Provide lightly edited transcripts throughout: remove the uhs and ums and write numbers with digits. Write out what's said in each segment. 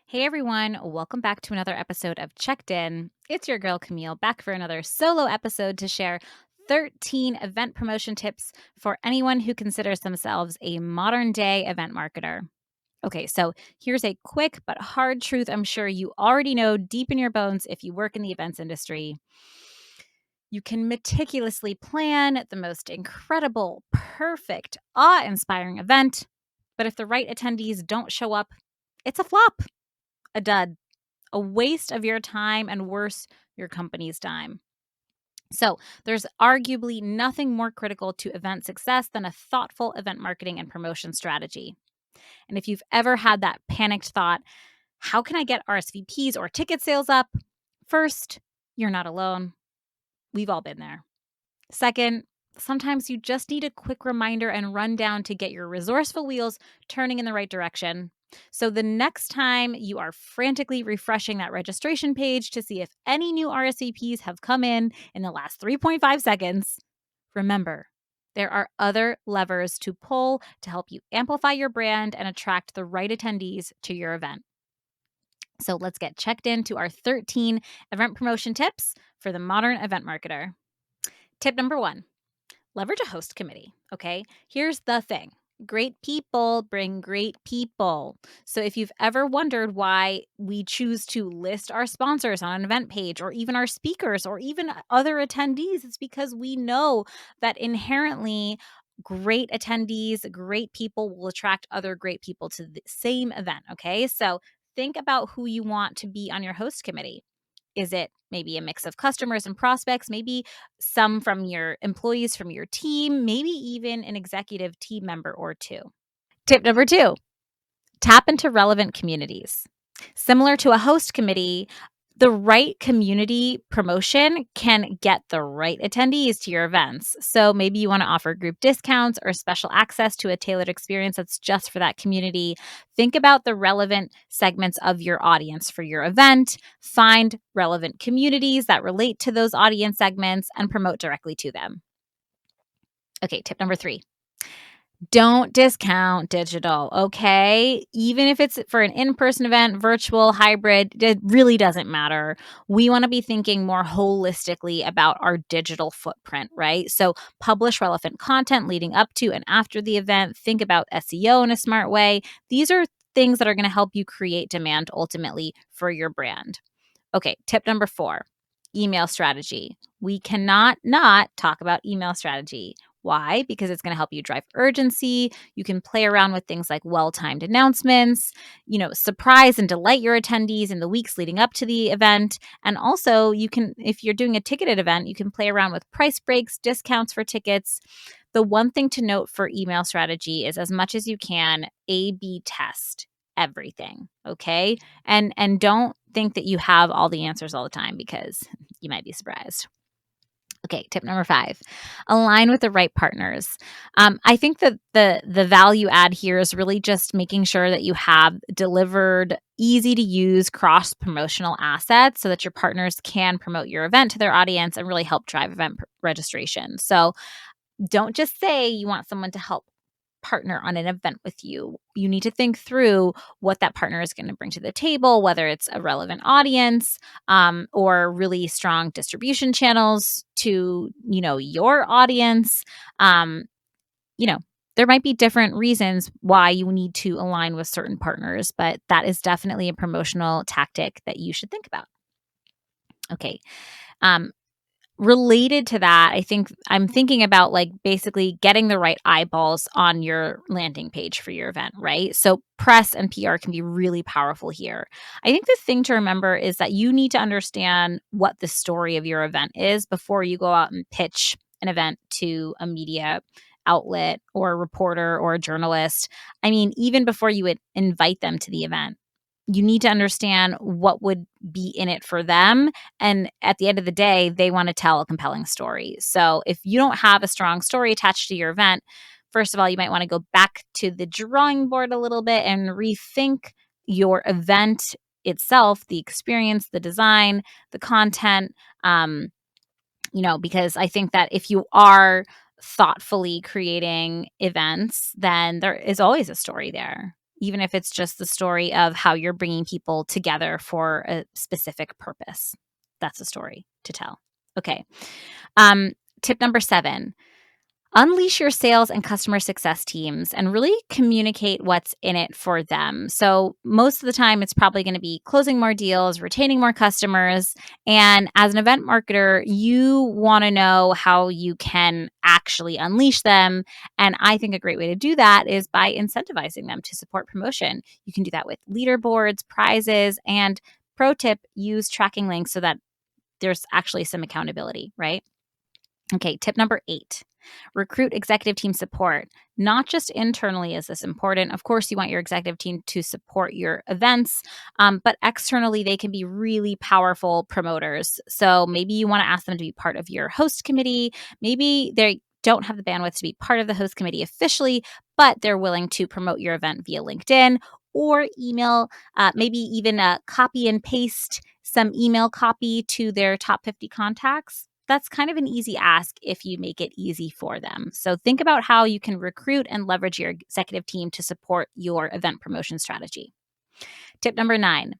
Hey everyone, welcome back to another episode of Checked In. It's your girl Camille back for another solo episode to share 13 event promotion tips for anyone who considers themselves a modern day event marketer. Okay, so here's a quick but hard truth I'm sure you already know deep in your bones if you work in the events industry. You can meticulously plan the most incredible, perfect, awe inspiring event, but if the right attendees don't show up, it's a flop, a dud, a waste of your time, and worse, your company's time. So, there's arguably nothing more critical to event success than a thoughtful event marketing and promotion strategy. And if you've ever had that panicked thought, how can I get RSVPs or ticket sales up? First, you're not alone. We've all been there. Second, sometimes you just need a quick reminder and rundown to get your resourceful wheels turning in the right direction. So the next time you are frantically refreshing that registration page to see if any new RSVPs have come in the last 3.5 seconds, remember, there are other levers to pull to help you amplify your brand and attract the right attendees to your event. So let's get checked into our 13 event promotion tips for the modern event marketer. Tip number 1. Leverage a host committee. Okay. Here's the thing. Great people bring great people. So if you've ever wondered why we choose to list our sponsors on an event page or even our speakers or even other attendees, it's because we know that inherently great attendees, great people will attract other great people to the same event. Okay. So think about who you want to be on your host committee. Is it maybe a mix of customers and prospects, maybe some from your employees from your team, maybe even an executive team member or two? Tip number 2, tap into relevant communities. Similar to a host committee, the right community promotion can get the right attendees to your events. So maybe you want to offer group discounts or special access to a tailored experience that's just for that community. Think about the relevant segments of your audience for your event. Find relevant communities that relate to those audience segments and promote directly to them. Okay, tip number 3. Don't discount digital, okay? Even if it's for an in-person event, virtual, hybrid, it really doesn't matter. We want to be thinking more holistically about our digital footprint, right? So publish relevant content leading up to and after the event. Think about SEO in a smart way. These are things that are going to help you create demand ultimately for your brand. Okay, tip number 4, email strategy. We cannot not talk about email strategy. Why? Because it's going to help you drive urgency. You can play around with things like well-timed announcements, surprise and delight your attendees in the weeks leading up to the event. And also, you can, if you're doing a ticketed event, you can play around with price breaks, discounts for tickets. The one thing to note for email strategy is as much as you can, A/B test everything, okay? And don't think that you have all the answers all the time because you might be surprised. Okay, tip number 5, align with the right partners. I think that the value add here is really just making sure that you have delivered easy to use cross promotional assets so that your partners can promote your event to their audience and really help drive event registration. So don't just say you want someone to help partner on an event with you. You need to think through what that partner is going to bring to the table, whether it's a relevant audience or really strong distribution channels to, your audience. Um, you know, there might be different reasons why you need to align with certain partners, but that is definitely a promotional tactic that you should think about. Okay. Um, Related to that, I think I'm thinking about like basically getting the right eyeballs on your landing page for your event, right? So press and PR can be really powerful here. I think the thing to remember is that you need to understand what the story of your event is before you go out and pitch an event to a media outlet or a reporter or a journalist. I mean, even before you would invite them to the event, you need to understand what would be in it for them. And at the end of the day, they want to tell a compelling story. So if you don't have a strong story attached to your event, first of all, you might want to go back to the drawing board a little bit and rethink your event itself, the experience, the design, the content. Because I think that if you are thoughtfully creating events, then there is always a story there. even if it's just the story of how you're bringing people together for a specific purpose. That's a story to tell. Okay. Um, Tip number 7. Unleash your sales and customer success teams and really communicate what's in it for them. So, most of the time, it's probably going to be closing more deals, retaining more customers. And as an event marketer, you want to know how you can actually unleash them. And I think a great way to do that is by incentivizing them to support promotion. You can do that with leaderboards, prizes, and pro tip, use tracking links so that there's actually some accountability, right? Okay, tip number 8. Recruit executive team support. Not just internally is this important. Of course, you want your executive team to support your events, but externally, they can be really powerful promoters. So maybe you want to ask them to be part of your host committee. Maybe they don't have the bandwidth to be part of the host committee officially, but they're willing to promote your event via LinkedIn or email, maybe even copy and paste some email copy to their top 50 contacts. That's kind of an easy ask if you make it easy for them. So think about how you can recruit and leverage your executive team to support your event promotion strategy. Tip number 9.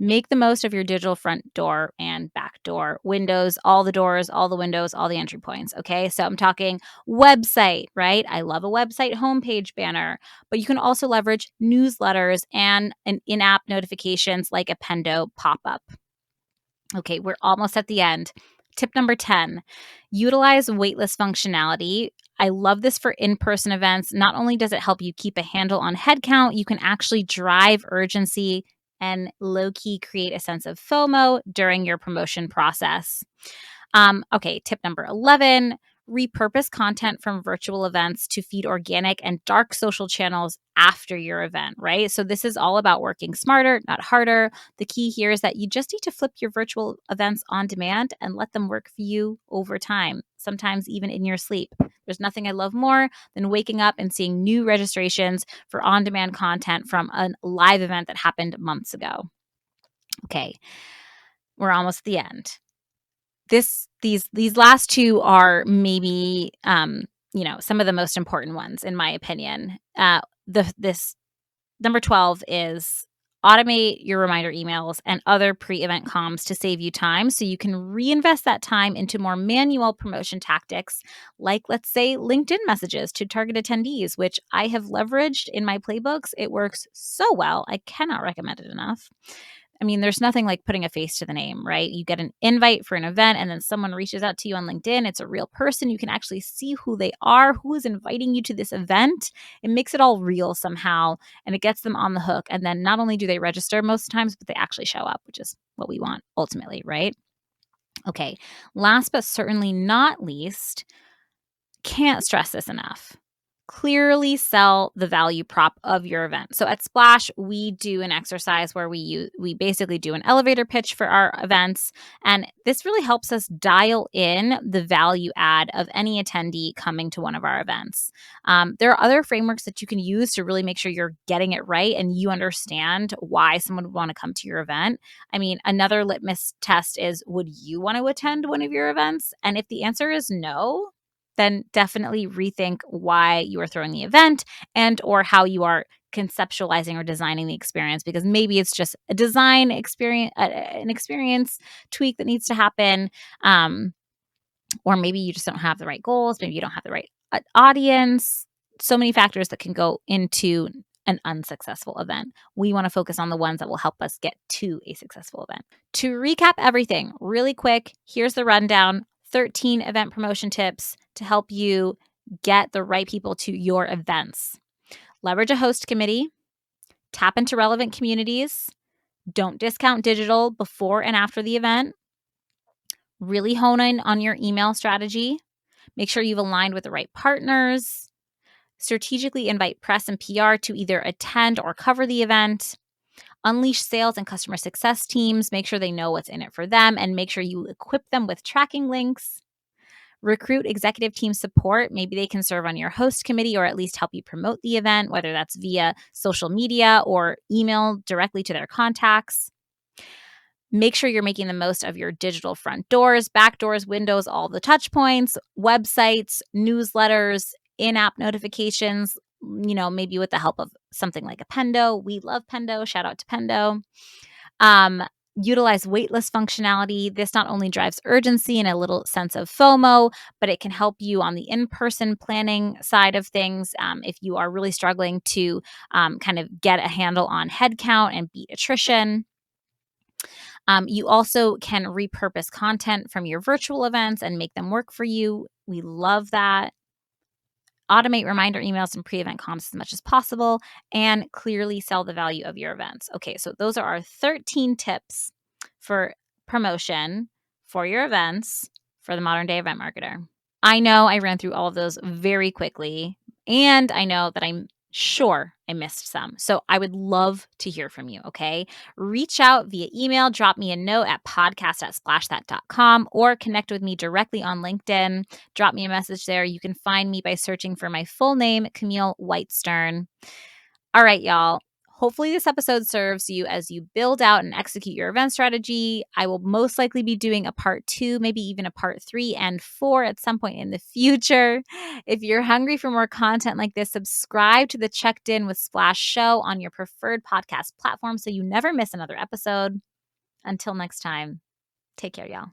Make the most of your digital front door and back door windows, all the doors, all the windows, all the entry points. Okay. So I'm talking website, right? I love a website homepage banner, but you can also leverage newsletters and an in app notifications like a Pendo pop up. Okay, we're almost at the end. Tip number 10, utilize waitlist functionality. I love this for in-person events. Not only does it help you keep a handle on headcount, you can actually drive urgency and low-key create a sense of FOMO during your promotion process. Okay, tip number 11, repurpose content from virtual events to feed organic and dark social channels after your event, right? So this is all about working smarter, not harder. The key here is that you just need to flip your virtual events on demand and let them work for you over time, sometimes even in your sleep. There's nothing I love more than waking up and seeing new registrations for on-demand content from a live event that happened months ago. Okay, we're almost at the end. These last two are maybe some of the most important ones in my opinion. This number 12 is automate your reminder emails and other pre-event comms to save you time so you can reinvest that time into more manual promotion tactics like, let's say, LinkedIn messages to target attendees, which I have leveraged in my playbooks. It works so well. I cannot recommend it enough. I mean, there's nothing like putting a face to the name, right? You get an invite for an event and then someone reaches out to you on LinkedIn. It's a real person. You can actually see who they are, who is inviting you to this event. It makes it all real somehow and it gets them on the hook. And then not only do they register most times, but they actually show up, which is what we want ultimately, right? Okay. Last but certainly not least, can't stress this enough. Clearly sell the value prop of your event. So at Splash, we do an exercise where we basically do an elevator pitch for our events, and this really helps us dial in the value add of any attendee coming to one of our events. There are other frameworks that you can use to really make sure you're getting it right and you understand why someone would want to come to your event. I mean, another litmus test is, would you want to attend one of your events? And if the answer is no, then definitely rethink why you are throwing the event and or how you are conceptualizing or designing the experience, because maybe it's just a design experience, an experience tweak that needs to happen. Or maybe you just don't have the right goals. Maybe you don't have the right audience. So many factors that can go into an unsuccessful event. We want to focus on the ones that will help us get to a successful event. To recap everything really quick, here's the rundown. 13 event promotion tips to help you get the right people to your events. Leverage a host committee. Tap into relevant communities. Don't discount digital before and after the event. Really hone in on your email strategy. Make sure you've aligned with the right partners. Strategically invite press and PR to either attend or cover the event. Unleash sales and customer success teams. Make sure they know what's in it for them and make sure you equip them with tracking links. Recruit executive team support. Maybe they can serve on your host committee or at least help you promote the event, whether that's via social media or email directly to their contacts. Make sure you're making the most of your digital front doors, back doors, windows, all the touch points, websites, newsletters, in-app notifications, maybe with the help of something like a Pendo. We love Pendo. Shout out to Pendo. Um, Utilize waitlist functionality. This not only drives urgency and a little sense of FOMO, but it can help you on the in-person planning side of things. If you are really struggling to kind of get a handle on headcount and beat attrition. You also can repurpose content from your virtual events and make them work for you. We love that. Automate reminder emails and pre-event comms as much as possible, and clearly sell the value of your events. Okay, so those are our 13 tips for promotion for your events for the modern day event marketer. I know I ran through all of those very quickly, and I know that I'm sure I missed some. So I would love to hear from you, okay? Reach out via email, drop me a note at podcast@splashthat.com, or connect with me directly on LinkedIn. Drop me a message there. You can find me by searching for my full name, Camille Whitestern. All right, y'all. Hopefully, this episode serves you as you build out and execute your event strategy. I will most likely be doing a part 2, maybe even a part 3 and 4 at some point in the future. If you're hungry for more content like this, subscribe to the Checked In with Splash show on your preferred podcast platform so you never miss another episode. Until next time, take care, y'all.